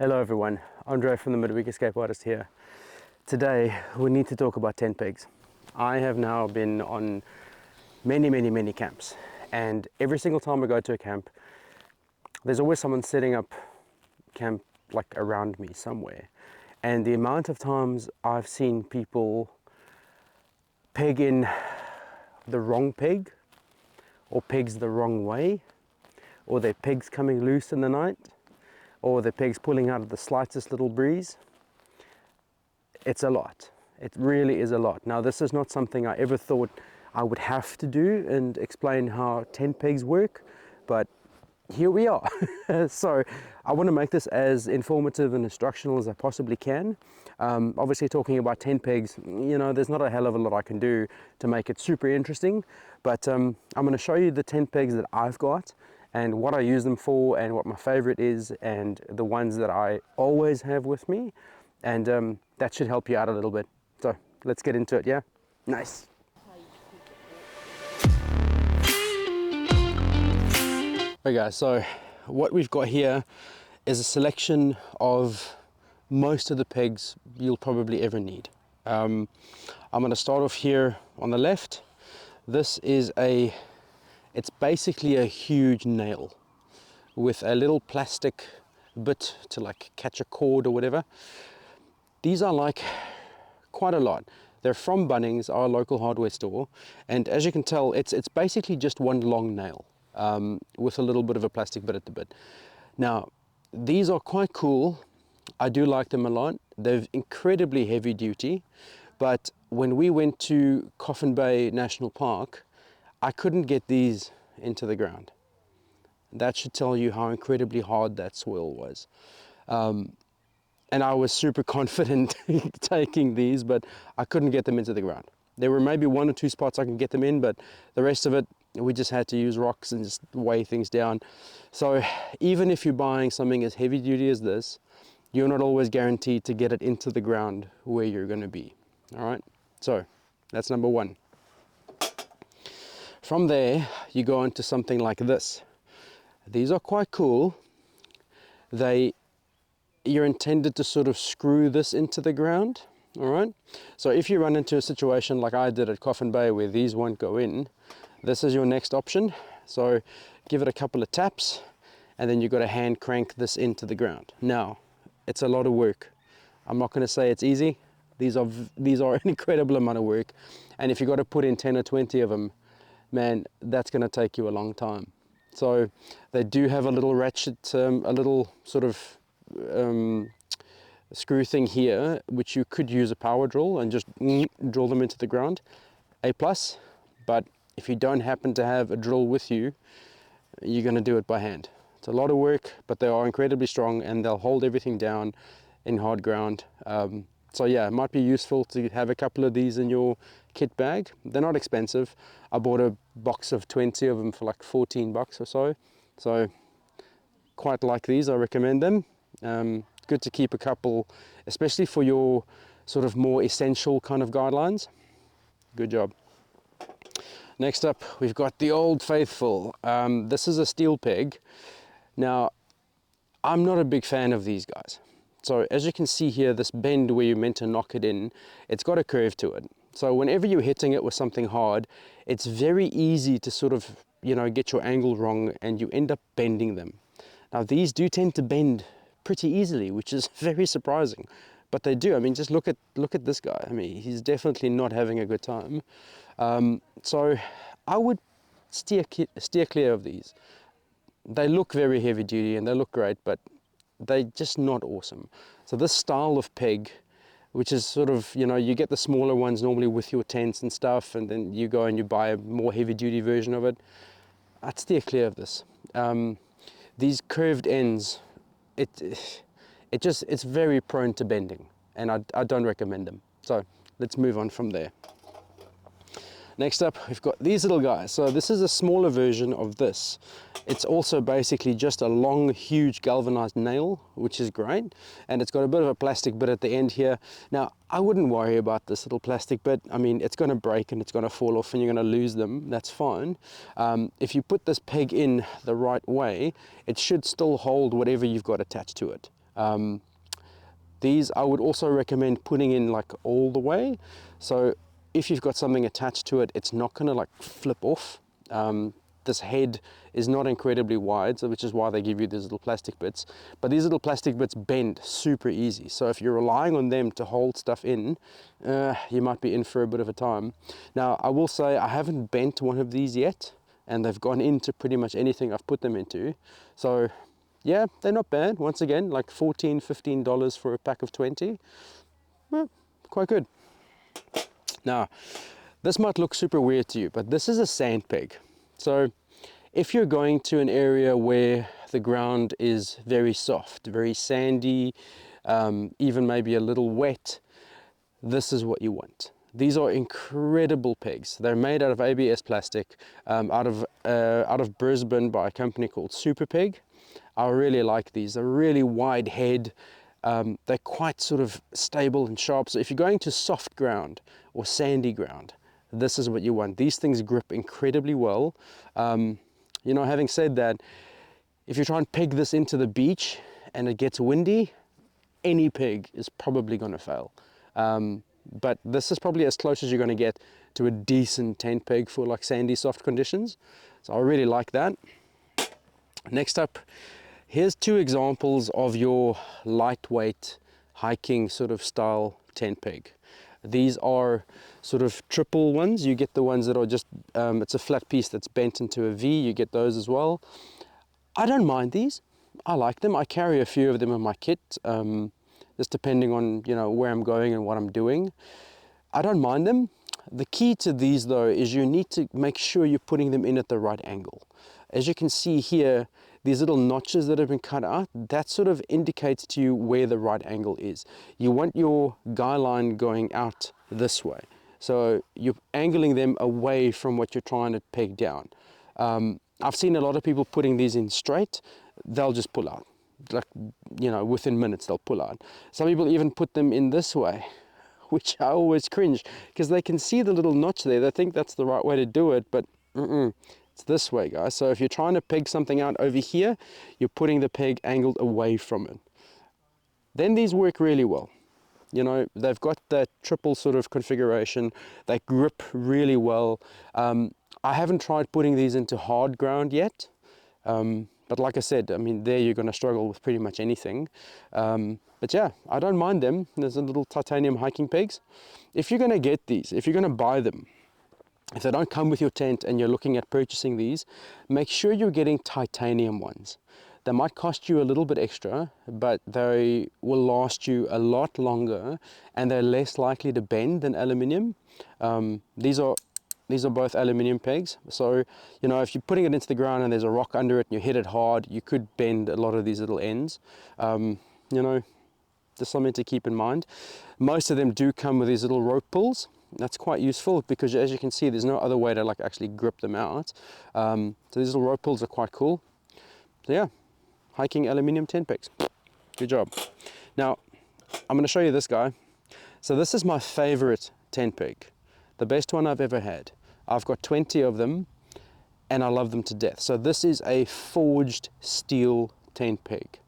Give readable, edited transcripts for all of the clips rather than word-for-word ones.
Hello everyone, Andre from the Midweek Escape Artist here. Today we need to talk about tent pegs. I have now been on many camps, and every single time I go to a camp there's always someone setting up camp like around me somewhere, and the amount of times I've seen people peg in the wrong peg, or pegs the wrong way, or their pegs coming loose in the night, or the pegs pulling out of the slightest little breeze. It's a lot. It really is a lot. Now, this is not something I ever thought I would have to do and explain how tent pegs work, but here we are. So I want to make this as informative and instructional as I possibly can. Obviously, talking about tent pegs, you know, there's not a hell of a lot I can do to make it super interesting, but I'm going to show you the tent pegs that I've got and what I use them for and what my favorite is and the ones that I always have with me, and that should help you out a little bit. So let's get into it, yeah? Nice. Okay guys, so what we've got here is a selection of most of the pegs you'll probably ever need. I'm going to start off here on the left. This is it's basically a huge nail with a little plastic bit to like catch a cord or whatever. These are like quite a lot. They're from Bunnings, our local hardware store, and as you can tell, it's basically just one long nail with a little bit of a plastic bit at the bit. Now, these are quite cool. I do like them a lot. They're incredibly heavy duty, but when we went to Coffin Bay National Park, I couldn't get these into the ground. That should tell you how incredibly hard that soil was. And I was super confident taking these, but I couldn't get them into the ground. There were maybe one or two spots I could get them in, but the rest of it, we just had to use rocks and just weigh things down. So even if you're buying something as heavy duty as this, you're not always guaranteed to get it into the ground where you're going to be. All right, so that's number one. From there, you go into something like this. These are quite cool. You're intended to sort of screw this into the ground, all right? So if you run into a situation like I did at Coffin Bay where these won't go in, this is your next option. So give it a couple of taps, and then you've got to hand crank this into the ground. Now, it's a lot of work. I'm not going to say it's easy. These are an incredible amount of work, and if you've got to put in 10 or 20 of them, man, that's going to take you a long time. So they do have a little ratchet, a little sort of screw thing here, which you could use a power drill and just drill them into the ground. A plus, but if you don't happen to have a drill with you, you're going to do it by hand. It's a lot of work, but they are incredibly strong and they'll hold everything down in hard ground. So yeah, it might be useful to have a couple of these in your kit bag. They're not expensive. I bought a box of 20 of them for like 14 bucks or so. So quite like these, I recommend them. Good to keep a couple, especially for your sort of more essential kind of guidelines. Good job. Next up, we've got the Old Faithful. This is a steel peg. Now, I'm not a big fan of these guys. So as you can see here, this bend where you're meant to knock it in, it's got a curve to it. So whenever you're hitting it with something hard, it's very easy to sort of, you know, get your angle wrong and you end up bending them. Now these do tend to bend pretty easily, which is very surprising, but they do. I mean, just look at this guy. I mean, he's definitely not having a good time. So I would steer clear of these. They look very heavy duty and they look great, but they're just not awesome. So this style of peg, which is sort of, you know, you get the smaller ones normally with your tents and stuff, and then you go and you buy a more heavy duty version of it, I'd steer clear of this. These curved ends, it's very prone to bending, and I don't recommend them. So let's move on from there. Next up, we've got these little guys. So this is a smaller version of this. It's also basically just a long, huge galvanized nail, which is great. And it's got a bit of a plastic bit at the end here. Now, I wouldn't worry about this little plastic bit. I mean, it's going to break and it's going to fall off and you're going to lose them. That's fine. If you put this peg in the right way, it should still hold whatever you've got attached to it. These I would also recommend putting in like all the way. So if you've got something attached to it, it's not going to like flip off. This head is not incredibly wide, so which is why they give you these little plastic bits. But these little plastic bits bend super easy. So if you're relying on them to hold stuff in, you might be in for a bit of a time. Now, I will say I haven't bent one of these yet, and they've gone into pretty much anything I've put them into. So yeah, they're not bad. Once again, like $14, $15 for a pack of 20. Well, quite good. Now, this might look super weird to you, but this is a sand peg. So if you're going to an area where the ground is very soft, very sandy, even maybe a little wet, this is what you want. These are incredible pegs. They're made out of ABS plastic, out of Brisbane by a company called Super Peg. I really like these. They're really wide head. They're quite sort of stable and sharp. So if you're going to soft ground or sandy ground, this is what you want. These things grip incredibly well. You know, having said that, if you try and peg this into the beach and it gets windy, any peg is probably going to fail. But this is probably as close as you're going to get to a decent tent peg for like sandy soft conditions. So I really like that. Next up, here's two examples of your lightweight hiking sort of style tent peg. These are sort of triple ones. You get the ones that are just, it's a flat piece that's bent into a V. You get those as well. I don't mind these. I like them. I carry a few of them in my kit, just depending on, you know, where I'm going and what I'm doing. I don't mind them. The key to these though is you need to make sure you're putting them in at the right angle. As you can see here, these little notches that have been cut out, that sort of indicates to you where the right angle is. You want your guy line going out this way. So you're angling them away from what you're trying to peg down. I've seen a lot of people putting these in straight. They'll just pull out. Like, you know, within minutes they'll pull out. Some people even put them in this way, which I always cringe, because they can see the little notch there. They think that's the right way to do it, but it's this way, guys. So if you're trying to peg something out over here, you're putting the peg angled away from it. Then these work really well. You know, they've got that triple sort of configuration. They grip really well. I haven't tried putting these into hard ground yet. But like I said, I mean, there you're going to struggle with pretty much anything. But yeah, I don't mind them. There's a little titanium hiking pegs. If you're going to get these, if you're going to buy them, if they don't come with your tent and you're looking at purchasing these, make sure you're getting titanium ones. They might cost you a little bit extra, but they will last you a lot longer and they're less likely to bend than aluminium. These are both aluminium pegs. So, you know, if you're putting it into the ground and there's a rock under it and you hit it hard, you could bend a lot of these little ends. You know, just something to keep in mind. Most of them do come with these little rope pulls. That's quite useful because, as you can see, there's no other way to like actually grip them out. So these little rope pulls are quite cool. So yeah, hiking aluminium tent pegs. Good job. Now, I'm going to show you this guy. So this is my favorite tent peg. The best one I've ever had. I've got 20 of them and I love them to death. So this is a forged steel tent peg.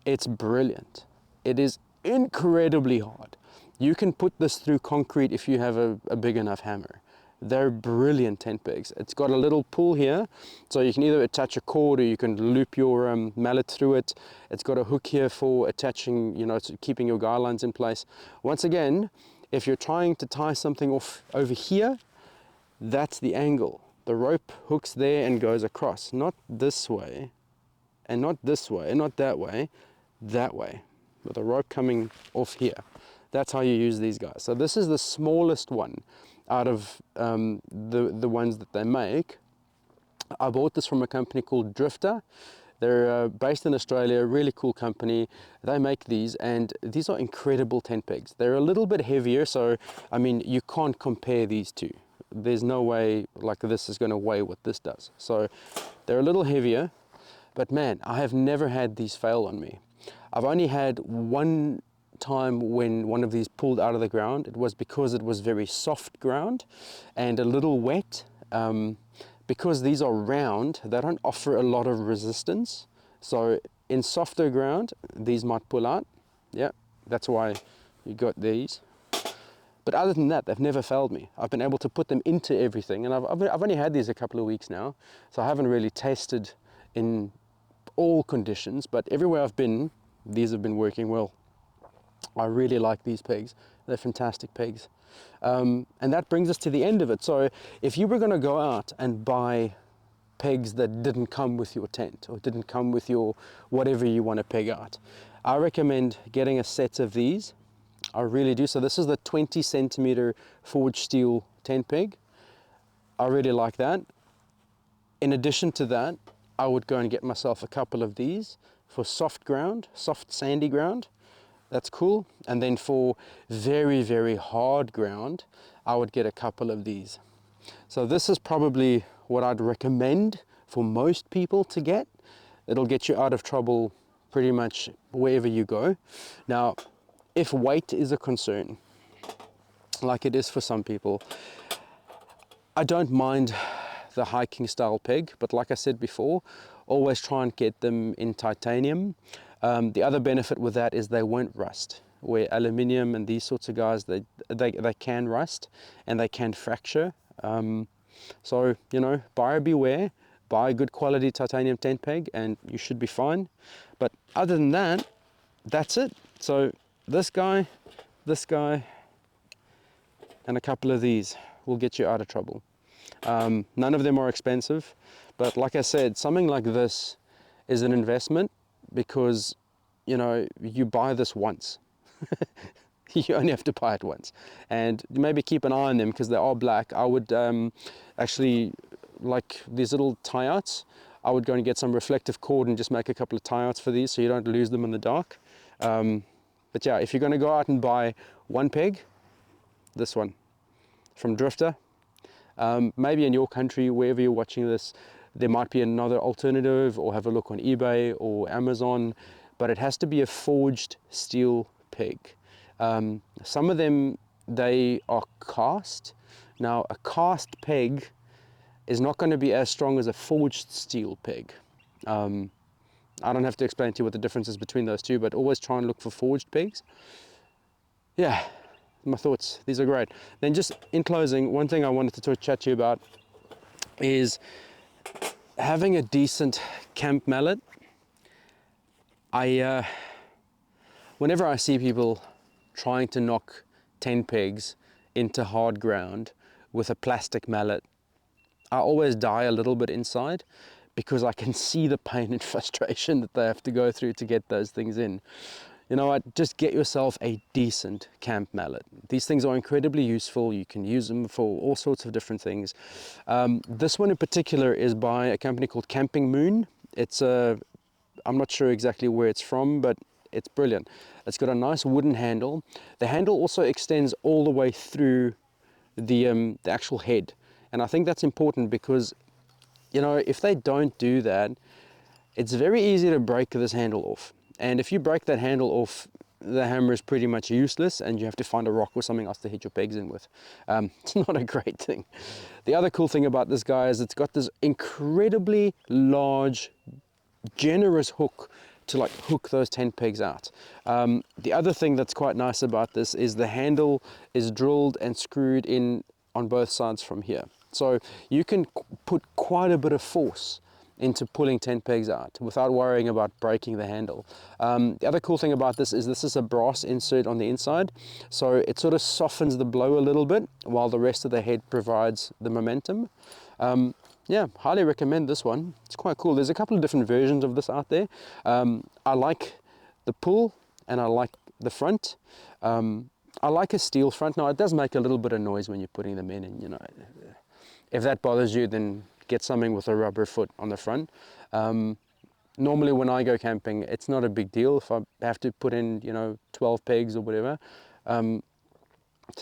It's brilliant. It is incredibly hard. You can put this through concrete if you have a big enough hammer. They're brilliant tent pegs. It's got a little pull here, so you can either attach a cord or you can loop your mallet through it. It's got a hook here for attaching, you know, keeping your guy lines in place. Once again, if you're trying to tie something off over here, that's the angle. The rope hooks there and goes across, not this way, and not this way, and not that way, with the rope coming off here. That's how you use these guys. So this is the smallest one out of the ones that they make. I bought this from a company called Drifter. They're based in Australia, a really cool company. They make these, and these are incredible tent pegs. They're a little bit heavier, so I mean, you can't compare these two. There's no way like this is going to weigh what this does. So they're a little heavier, but man, I have never had these fail on me. I've only had one time when one of these pulled out of the ground. It was because it was very soft ground and a little wet. Because these are round, they don't offer a lot of resistance. So in softer ground, these might pull out. Yeah, that's why you got these. But other than that, they've never failed me. I've been able to put them into everything, and I've only had these a couple of weeks now, so I haven't really tested in all conditions, but everywhere I've been, these have been working well. I really like these pegs. They're fantastic pegs. And that brings us to the end of it. So if you were going to go out and buy pegs that didn't come with your tent or didn't come with your whatever you want to peg out, I recommend getting a set of these. I really do. So this is the 20 centimeter forged steel tent peg. I really like that. In addition to that, I would go and get myself a couple of these for soft ground, soft sandy ground. That's cool. And then for very, very hard ground, I would get a couple of these. So this is probably what I'd recommend for most people to get. It'll get you out of trouble pretty much wherever you go. Now, if weight is a concern, like it is for some people, I don't mind the hiking style peg, but like I said before, always try and get them in titanium. The other benefit with that is they won't rust, where aluminium and these sorts of guys, they can rust and they can fracture. So, you know, buyer beware, buy a good quality titanium tent peg and you should be fine. But other than that, that's it. So this guy, and a couple of these will get you out of trouble. None of them are expensive, but like I said, something like this is an investment because, you know, you buy this once. You only have to buy it once, and maybe keep an eye on them because they are black. I would actually, like these little tie-outs, I would go and get some reflective cord and just make a couple of tie-outs for these so you don't lose them in the dark. But yeah, if you're going to go out and buy one peg, this one from Drifter, maybe in your country, wherever you're watching this, there might be another alternative, or have a look on eBay or Amazon, but it has to be a forged steel peg. Some of them, they are cast. Now, a cast peg is not going to be as strong as a forged steel peg. I don't have to explain to you what the difference is between those two, but always try and look for forged pegs. Yeah, my thoughts. These are great. Then just in closing, one thing I wanted to chat to you about is having a decent camp mallet. Whenever I see people trying to knock tent pegs into hard ground with a plastic mallet, I always die a little bit inside because I can see the pain and frustration that they have to go through to get those things in. You know what, just get yourself a decent camp mallet. These things are incredibly useful. You can use them for all sorts of different things. This one in particular is by a company called Camping Moon. I'm not sure exactly where it's from, but it's brilliant. It's got a nice wooden handle. The handle also extends all the way through the actual head. And I think that's important because, you know, if they don't do that, it's very easy to break this handle off. And if you break that handle off, the hammer is pretty much useless and you have to find a rock or something else to hit your pegs in with. It's not a great thing. The other cool thing about this guy is it's got this incredibly large, generous hook to like hook those tent pegs out. The other thing that's quite nice about this is the handle is drilled and screwed in on both sides from here. So you can put quite a bit of force into pulling tent pegs out without worrying about breaking the handle. The other cool thing about this is a brass insert on the inside, so it sort of softens the blow a little bit while the rest of the head provides the momentum. Yeah, highly recommend this one. It's quite cool. There's a couple of different versions of this out there. I like the pull and I like the front. I like a steel front. Now, it does make a little bit of noise when you're putting them in, and you know, if that bothers you, then get something with a rubber foot on the front. Normally when I go camping, it's not a big deal if I have to put in, you know, 12 pegs or whatever. So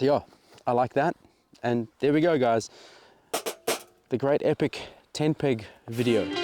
yeah, I like that. And there we go, guys. The great epic tent peg video.